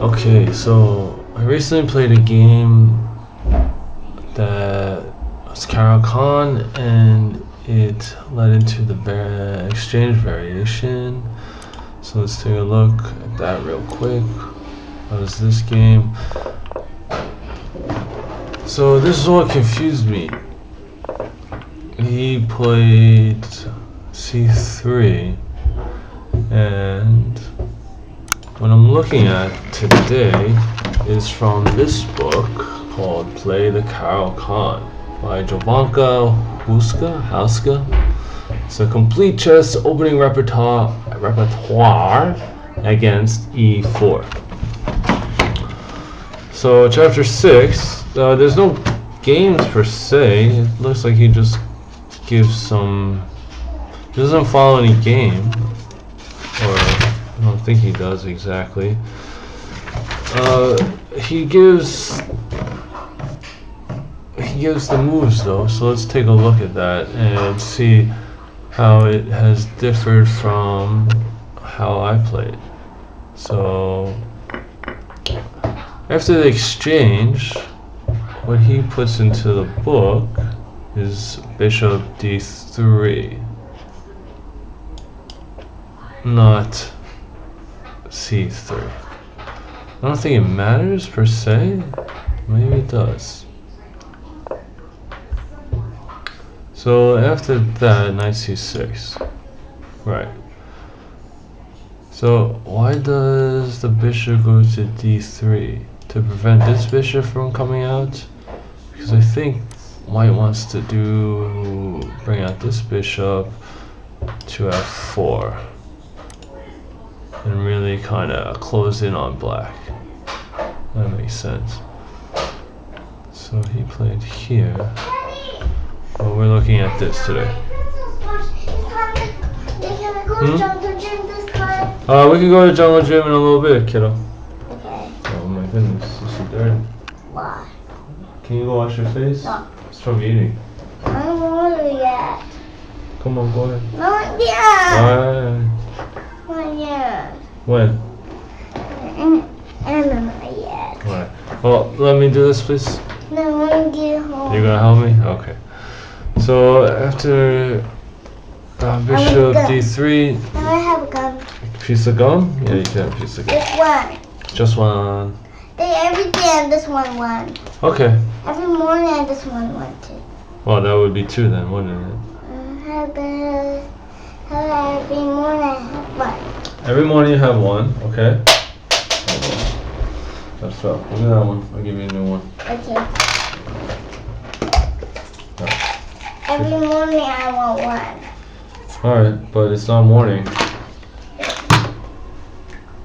Okay, so I recently played a game that was Caro-Kann, and it led into the exchange variation. So let's take a look at that real quick. What is this game? So this is what confused me. He played c3, and what I'm looking at today is from this book called Play the Caro-Kann by Jovanka Hauska. It's a complete chess opening repertoire against e4. So chapter 6, there's no games per se. It looks like he just gives some, he doesn't follow any game, or I don't think he does exactly. He gives the moves though, so let's take a look at that and see how it has differed from how I played. So after the exchange, what he puts into the book is bishop d3, not c3. I don't think it matters per se. Maybe it does. So after that, knight c6. Right. So why does the bishop go to d3? To prevent this bishop from coming out? Because I think white wants to bring out this bishop to f4 and really kind of close in on black. That makes sense. So he played here. Well, we're looking at this today. We can go to jungle gym in a little bit, kiddo. Okay. Oh my goodness, this is dirty. Why? Can you go wash your face? No. It's from eating. I don't want to yet. Come on, go ahead. Not yet. Why? Not yet. When? And not yet. Alright. Well, let me do this, please. No, I want to get home. You're gonna help me? Okay. So after bishop d3, I have a gun. piece of gum? Yeah, you can have a piece of gum. This one. Just one. Every day and this one won. Okay. Every morning and this one won too. Well, that would be 2 then, wouldn't it? Every morning I have one. Every morning you have 1, okay? That's up. Look at that one. I'll give you a new one. Okay. Every morning I want 1. Alright, but it's not morning.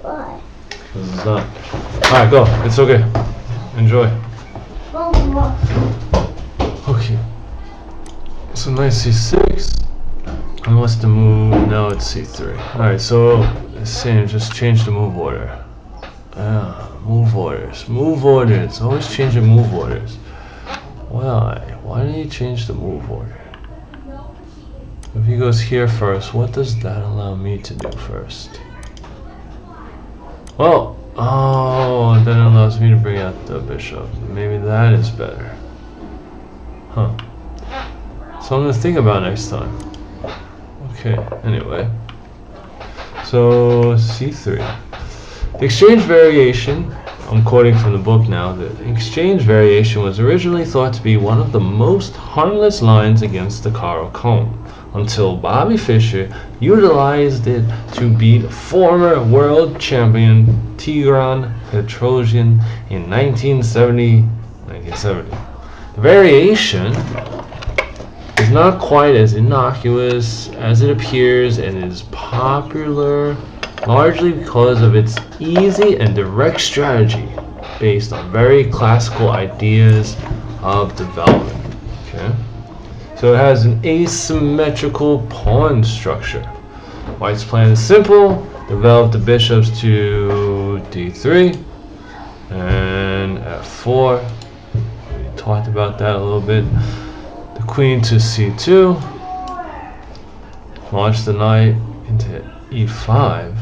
Why? Because it's not. Alright, go. It's okay. Enjoy. Okay. So knight c6. And what's the move? Now it's c3. Alright, so it's same. Just change the move order. Move orders. Move orders. Always changing move orders. Why? Why did he change the move order? If he goes here first, what does that allow me to do first? Well, oh, then it allows me to bring out the bishop. Maybe that is better. Huh. Something to think about next time. Okay, anyway. So, c3. The exchange variation, I'm quoting from the book now, the exchange variation was originally thought to be one of the most harmless lines against the Caro-Kann, until Bobby Fischer utilized it to beat former world champion Tigran Petrosian in 1970. The variation is not quite as innocuous as it appears and is popular largely because of its easy and direct strategy based on very classical ideas of development. Okay? So it has an asymmetrical pawn structure. White's plan is simple: develop the bishops to d3 and f4. We talked about that a little bit. The queen to c2. Launch the knight into e5.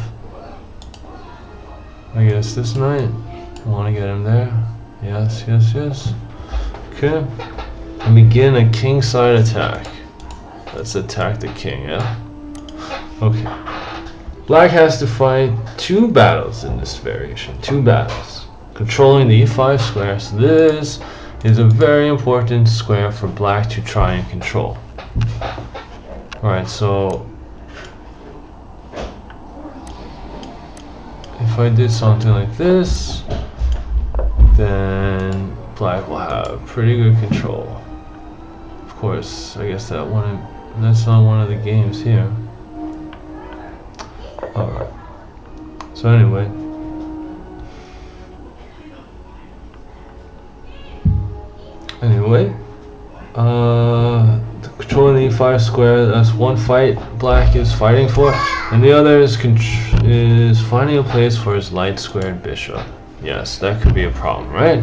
I guess this knight. I want to get him there. Yes, yes, yes. Okay. And begin a kingside attack. Let's attack the king, yeah? Okay. Black has to fight 2 battles in this variation. 2 battles. Controlling the e5 square. So this is a very important square for black to try and control. Alright, so if I did something like this, then black will have pretty good control. Of course, I guess that's not one of the games here. Alright. So anyway. Controlling the e5 square, that's one fight black is fighting for, and the other is finding a place for his light squared bishop. Yes, that could be a problem, right?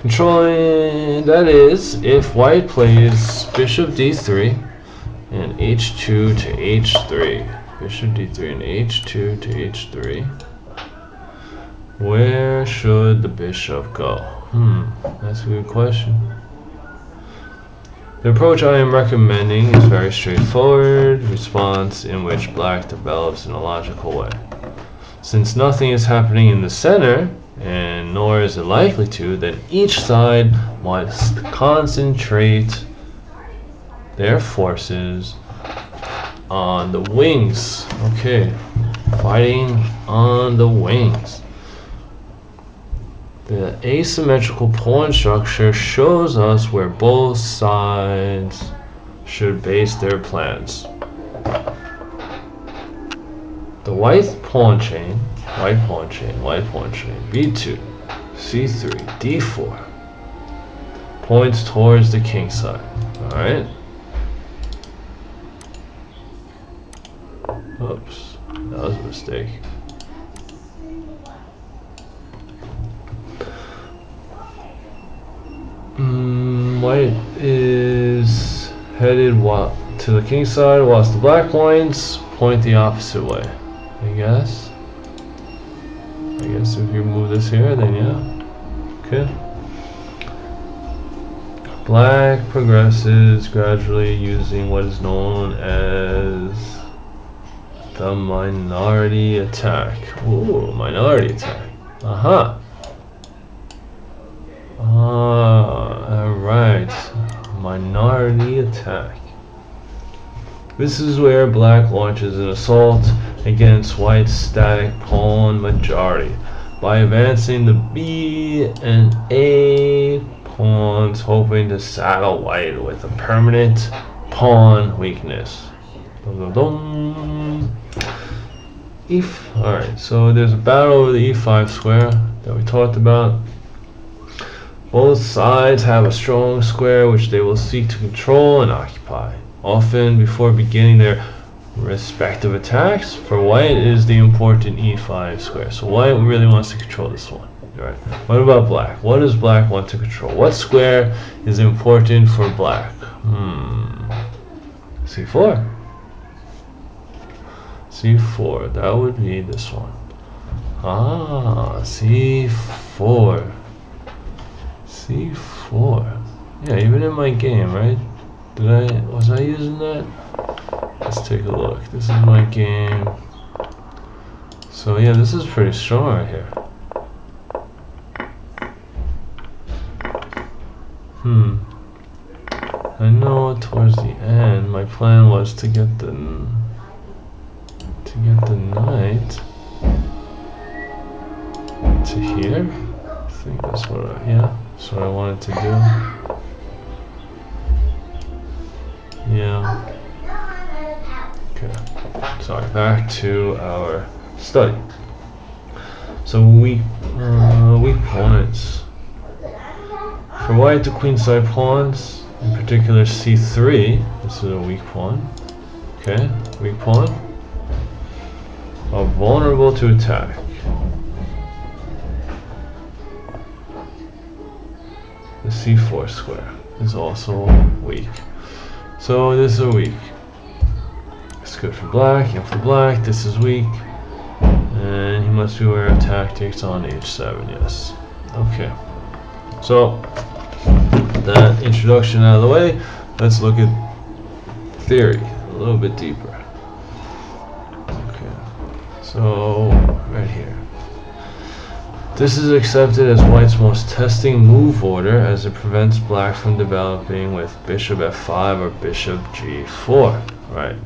Controlling, that is, if white plays bishop d3 and h2 to h3, bishop d3 and h2 to h3, where should the bishop go? That's a good question. The approach I am recommending is very straightforward response in which black develops in a logical way. Since nothing is happening in the center, and nor is it likely to, then each side must concentrate their forces on the wings. Okay, fighting on the wings. The asymmetrical pawn structure shows us where both sides should base their plans. The white pawn chain, b2, c3, d4, points towards the king side. Alright? Oops, that was a mistake. White is headed to the king side, whilst the black points point the opposite way. I guess if you move this here, then yeah. Okay. Black progresses gradually using what is known as the minority attack. Ooh, minority attack. Aha. Alright, minority attack. This is where black launches an assault against white's static pawn majority by advancing the B and A pawns, hoping to saddle white with a permanent pawn weakness. Alright, so there's a battle over the e5 square that we talked about. Both sides have a strong square which they will seek to control and occupy, often before beginning their respective attacks. For white, it is the important e5 square. So white really wants to control this one. Right. What about black? What does black want to control? What square is important for black? C4. C4, that would be this one. C4. C4. Yeah, even in my game, right? Was I using that? Let's take a look. This is my game. So yeah, this is pretty strong right here. I know towards the end my plan was to get the knight to here. I think that's what that's what I wanted to do. Yeah. Okay. Sorry, back to our study. So weak points. For white, the queenside pawns, in particular c3, this is a weak pawn. Okay, weak pawn, are vulnerable to attack. The c4 square is also weak. So this is weak. It's good for black, and for black, this is weak. And he must be aware of tactics on h7, yes. Okay, so that introduction out of the way, let's look at theory a little bit deeper. Okay, so right here. This is accepted as white's most testing move order, as it prevents black from developing with bishop f5 or bishop g4. Right.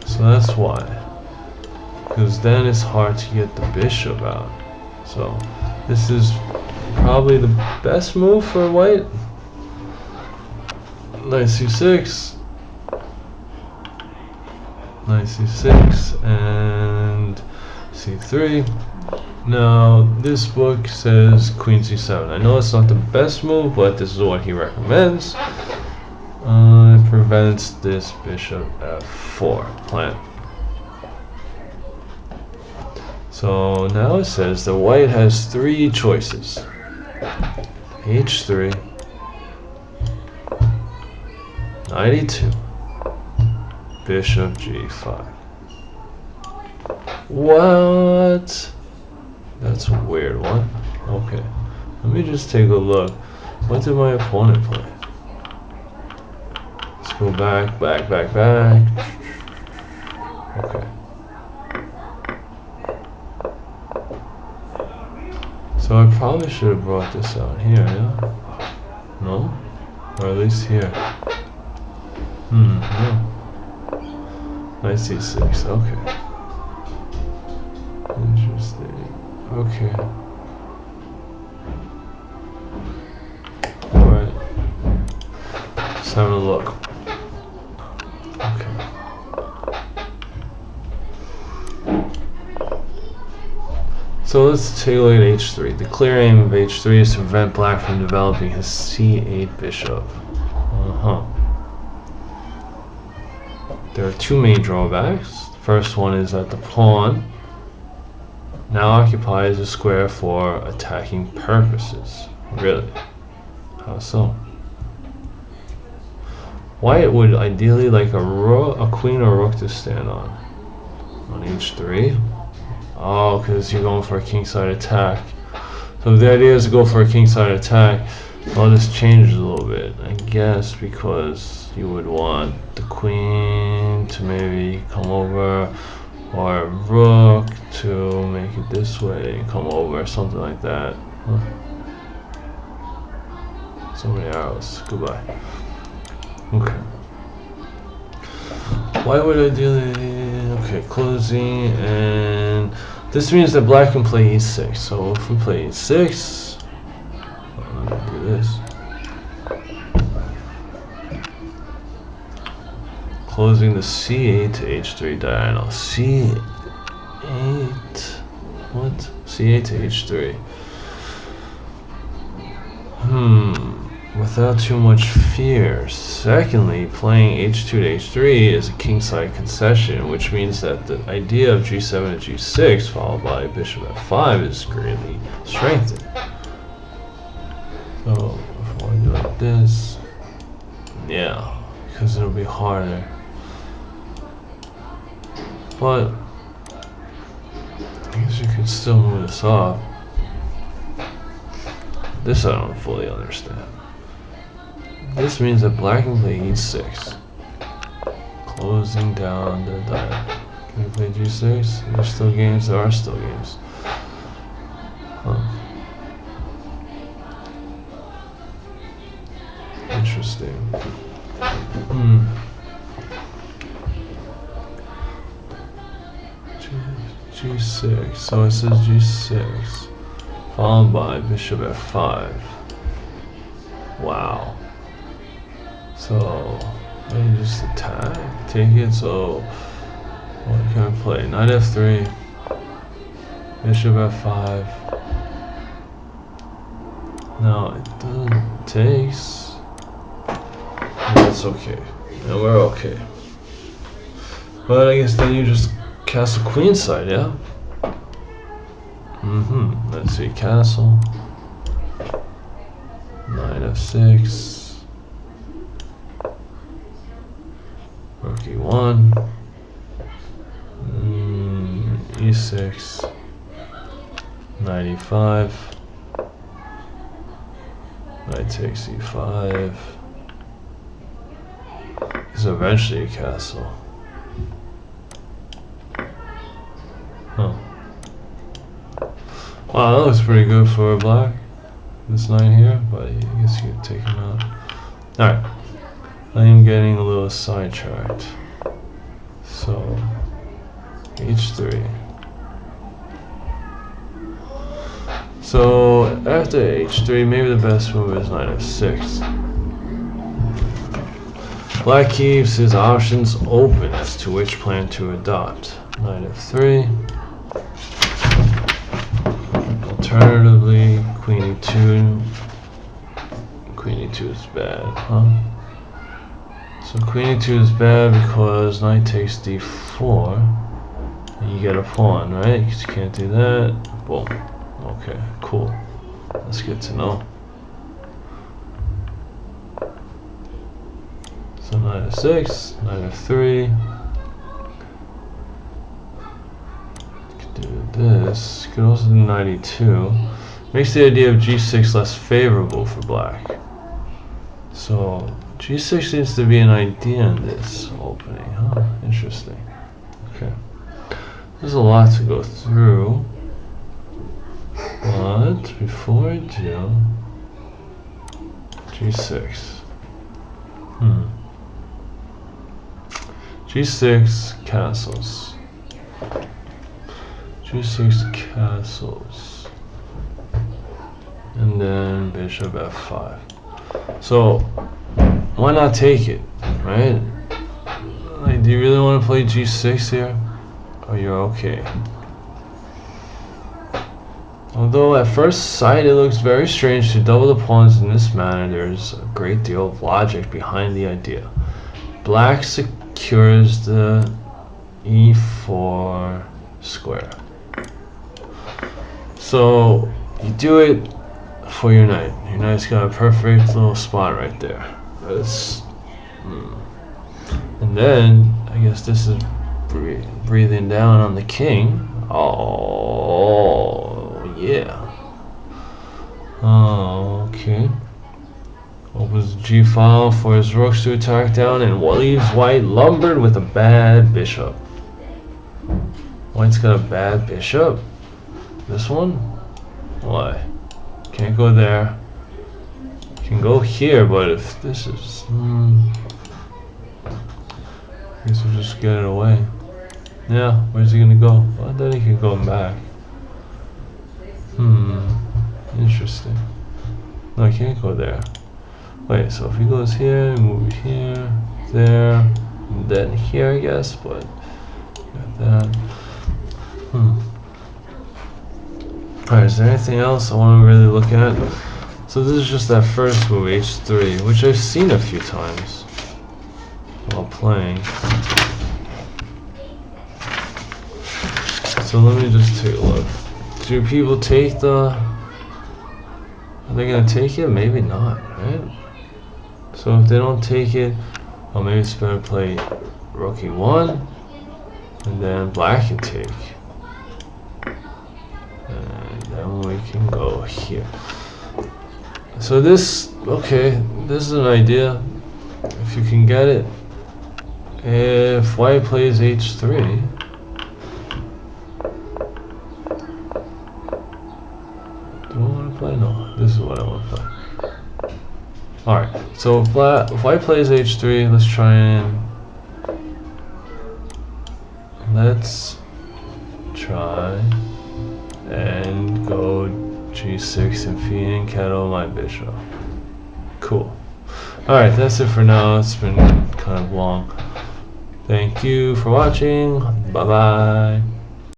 So that's why. Because then it's hard to get the bishop out. So this is probably the best move for white. Knight c6. Knight c6 and c3. Now, this book says queen c7. I know it's not the best move, but this is what he recommends. It prevents this bishop f4 plan. So now it says that white has three choices. h3, knight e2, bishop g5. What? That's a weird one. Okay, let me just take a look. What did my opponent play? Let's go back. Okay. So I probably should have brought this out here, yeah? No? Or at least here. No. Knight c6, okay. Interesting. Okay. Alright. Just having a look. Okay. So let's take a look at h3. The clear aim of h3 is to prevent black from developing his c8 bishop. There are two main drawbacks. The first one is that the pawn now occupies a square for attacking purposes. Really? How so? White would ideally like a queen or rook to stand on h3. Oh, because you're going for a kingside attack. So if the idea is to go for a kingside attack, well, this changes a little bit, I guess, because you would want the queen to maybe come over, or a rook to make it this way and come over, something like that. Huh? So many arrows. Goodbye. Okay. Why would I do that? Okay, closing, and this means that black can play e6. So if we play e6, let me do this. Closing the c8 to h3 diagonal. c8. What? c8 to h3. Without too much fear. Secondly, playing h2 to h3 is a kingside concession, which means that the idea of g7 to g6 followed by bishop f5 is greatly strengthened. So if I want to do like this, yeah, because it'll be harder. But I guess you could still move this off. This I don't fully understand. This means that black can play e6, closing down the diagonal. Can we play g6? There's still games. There are still games. Interesting. G6. So it says g6, followed by bishop f5. Wow. So let me just attack, take it. So what can I play? Knight f3, bishop f5. No, it doesn't takes. That's okay. And we're okay. But I guess then you just castle queenside, yeah? Let's see, castle. Knight f6. Rook e1. E6. Knight e5. Knight takes e5. Because eventually a castle. Huh. Wow, that looks pretty good for black. This knight here, but I guess you could take him out. Alright. I am getting a little sidetracked. So, h3. So, after h3, maybe the best move is knight f6. Black keeps his options open as to which plan to adopt. Knight f3. Alternatively, queen e2. Queen e2 is bad, huh? So queen e2 is bad because knight takes d4. And you get a pawn, right? Because you can't do that. Boom. Okay, cool. That's good to know. So knight f6, knight f3. Could do this. Could also do knight e2. Makes the idea of g6 less favorable for black. So g6 seems to be an idea in this opening, huh? Interesting. Okay. There's a lot to go through. But before I do, g6. G6 castles. G6 castles. And then bishop f5. So, why not take it, right? Like, do you really want to play g6 here? Or you're okay? Although at first sight it looks very strange to double the pawns in this manner, there's a great deal of logic behind the idea. Black secures the e4 square. So you do it for your knight. Your knight's got a perfect little spot right there. That's, and then I guess this is breathing down on the king. Oh yeah. Oh, okay. Opens the g file for his rooks to attack down and leaves white lumbered with a bad bishop. White's got a bad bishop. This one? Why? Can't go there. Can go here, but if this is I guess we'll just get it away. Yeah, where's he gonna go? Well, then he can go back. Interesting. No, I can't go there. Wait, so if he goes here, move here, there, and then here, I guess, but got that. Alright, is there anything else I want to really look at? So this is just that first move, h3, which I've seen a few times while playing. So let me just take a look. Do people take the... Are they going to take it? Maybe not, right? So if they don't take it, well, maybe it's better to play rook e1, and then black can take. And then we can go here. So this, okay, this is an idea, if you can get it. If white plays h3, do I want to play? No, this is what I want to play. Alright, so if white plays h3, let's try and go g6 and feed and kettle my bishop. Cool. Alright, that's it for now. It's been kind of long. Thank you for watching. Bye bye.